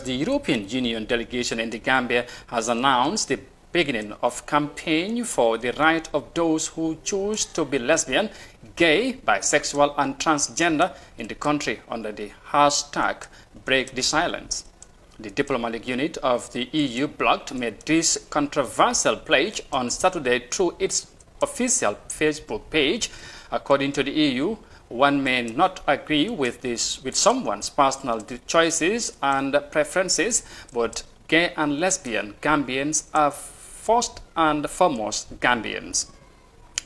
The European Union delegation in the Gambia has announced the beginning of campaign for the right of those who choose to be lesbian, gay, bisexual and transgender in the country under the hashtag Break the Silence. The diplomatic unit of the EU bloc made this controversial pledge on Saturday through its official Facebook page. According to the EU, one may not agree with someone's personal choices and preferences, but gay and lesbian Gambians are first and foremost Gambians.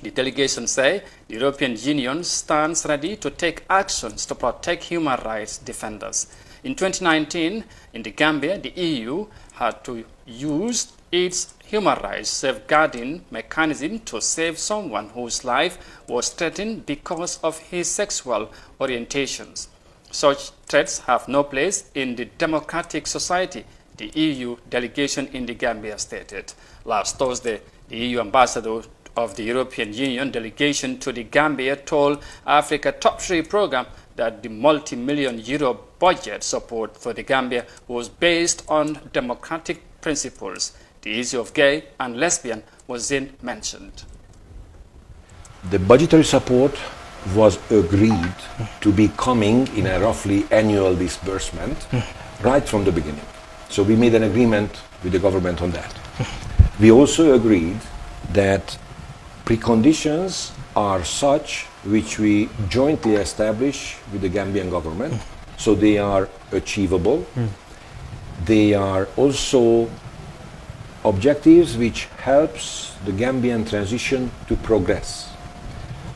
The delegation say the European Union stands ready to take actions to protect human rights defenders. In 2019, in the Gambia, the EU had to use its human rights safeguarding mechanism to save someone whose life was threatened because of his sexual orientations. Such threats have no place in the democratic society, the EU delegation in the Gambia stated. Last Thursday, the EU ambassador of the European Union delegation to the Gambia told Africa Top 3 program that the multi-million euro budget support for the Gambia was based on democratic principles. The issue of gay and lesbian was then mentioned. The budgetary support was agreed to be coming in a roughly annual disbursement right from the beginning. So we made an agreement with the government on that. We also agreed that preconditions are such which we jointly establish with the Gambian government, so they are achievable. They are also objectives which helps the Gambian transition to progress.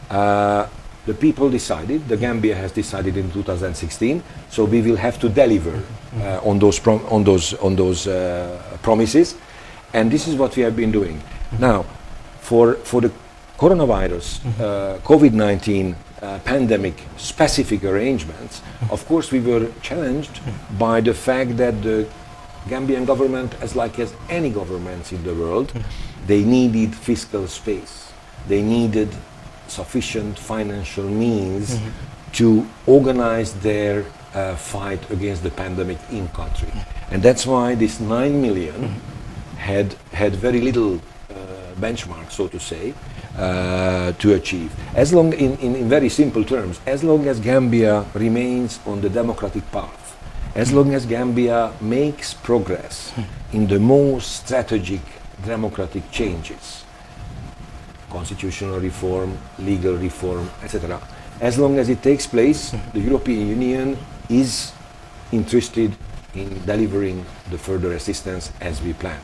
The people decided, the Gambia has decided in 2016, so we will have to deliver on those promises, and this is what we have been doing. Now, for the coronavirus, COVID-19 pandemic specific arrangements, of course we were challenged by the fact that the Gambian government, as any governments in the world, they needed fiscal space. They needed sufficient financial means to organize their fight against the pandemic in country. And that's why this 9 million had very little benchmark, so to say, to achieve. As long, in very simple terms, as long as Gambia remains on the democratic path, as long as Gambia makes progress in the most strategic democratic changes, constitutional reform, legal reform, etc., as long as it takes place, the European Union is interested in delivering the further assistance as we planned.